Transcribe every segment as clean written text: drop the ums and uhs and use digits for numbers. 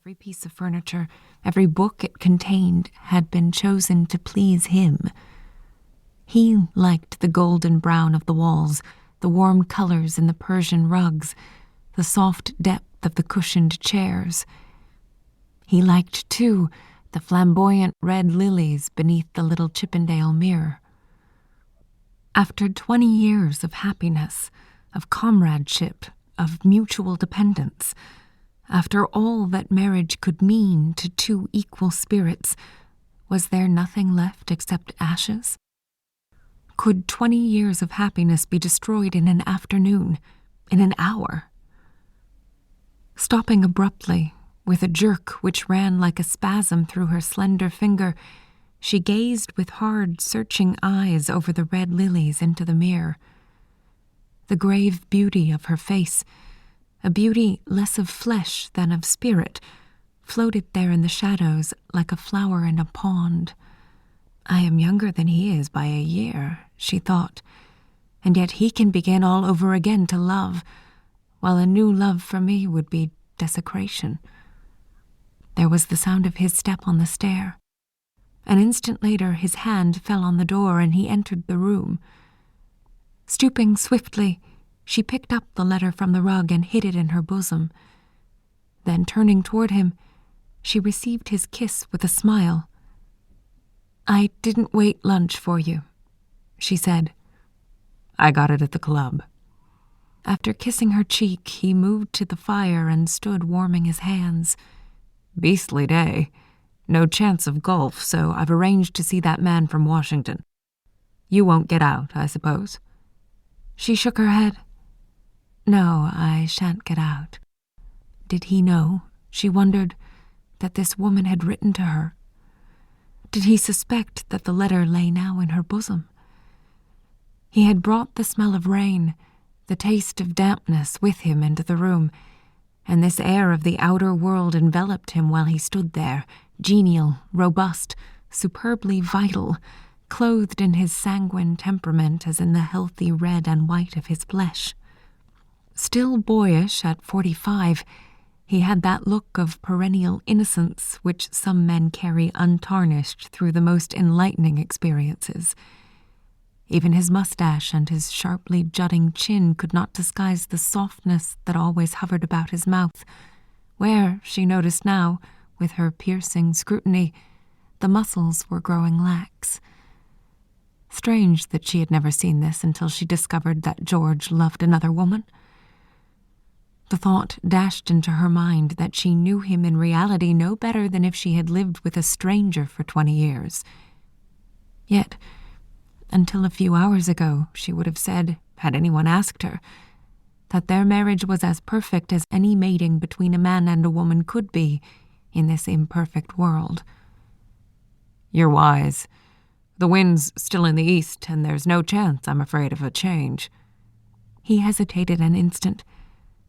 Every piece of furniture, every book it contained had been chosen to please him. He liked the golden brown of the walls, the warm colors in the Persian rugs, the soft depth of the cushioned chairs. He liked, too, the flamboyant red lilies beneath the little Chippendale mirror. After 20 years of happiness, of comradeship, of mutual dependence, after all that marriage could mean to two equal spirits, was there nothing left except ashes? Could 20 years of happiness be destroyed in an afternoon, in an hour? Stopping abruptly, with a jerk which ran like a spasm through her slender finger, she gazed with hard, searching eyes over the red lilies into the mirror. The grave beauty of her face, a beauty less of flesh than of spirit, floated there in the shadows like a flower in a pond. I am younger than he is by a year, she thought, and yet he can begin all over again to love, while a new love for me would be desecration. There was the sound of his step on the stair. An instant later his hand fell on the door and he entered the room. Stooping swiftly, she picked up the letter from the rug and hid it in her bosom. Then, turning toward him, she received his kiss with a smile. "I didn't wait lunch for you," she said. "I got it at the club." After kissing her cheek, he moved to the fire and stood warming his hands. "Beastly day. No chance of golf, so I've arranged to see that man from Washington. You won't get out, I suppose?" She shook her head. "No, I shan't get out." Did he know, she wondered, that this woman had written to her? Did he suspect that the letter lay now in her bosom? He had brought the smell of rain, the taste of dampness with him into the room, and this air of the outer world enveloped him while he stood there, genial, robust, superbly vital, clothed in his sanguine temperament as in the healthy red and white of his flesh. Still boyish at 45, he had that look of perennial innocence which some men carry untarnished through the most enlightening experiences. Even his mustache and his sharply jutting chin could not disguise the softness that always hovered about his mouth, where, she noticed now, with her piercing scrutiny, the muscles were growing lax. Strange that she had never seen this until she discovered that George loved another woman. The thought dashed into her mind that she knew him in reality no better than if she had lived with a stranger for 20 years. Yet, until a few hours ago, she would have said, had anyone asked her, that their marriage was as perfect as any mating between a man and a woman could be in this imperfect world. "You're wise. The wind's still in the east, and there's no chance, I'm afraid, of a change." He hesitated an instant,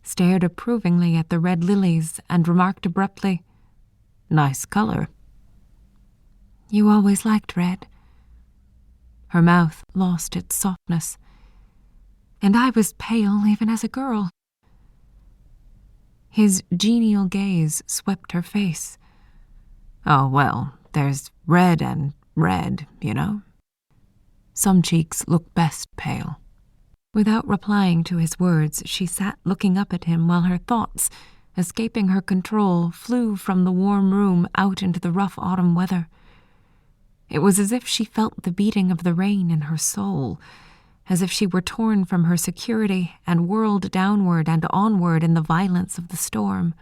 stared approvingly at the red lilies, and remarked abruptly, "Nice color." "You always liked red." Her mouth lost its softness. "And I was pale even as a girl." His genial gaze swept her face. "Oh, well, there's red and red, you know. Some cheeks look best pale." Without replying to his words, she sat looking up at him while her thoughts, escaping her control, flew from the warm room out into the rough autumn weather. It was as if she felt the beating of the rain in her soul, as if she were torn from her security and whirled downward and onward in the violence of the storm.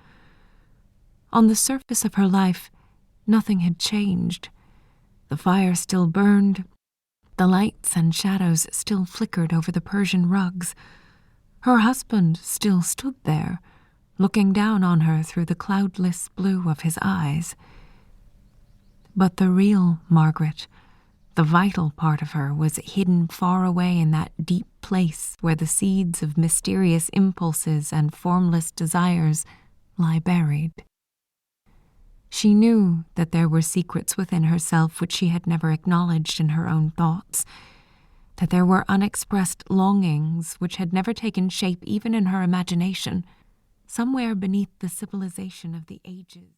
On the surface of her life, nothing had changed. The fire still burned. The lights and shadows still flickered over the Persian rugs. Her husband still stood there, looking down on her through the cloudless blue of his eyes. But the real Margaret, the vital part of her, was hidden far away in that deep place where the seeds of mysterious impulses and formless desires lie buried. She knew that there were secrets within herself which she had never acknowledged in her own thoughts, that there were unexpressed longings which had never taken shape even in her imagination, somewhere beneath the civilization of the ages.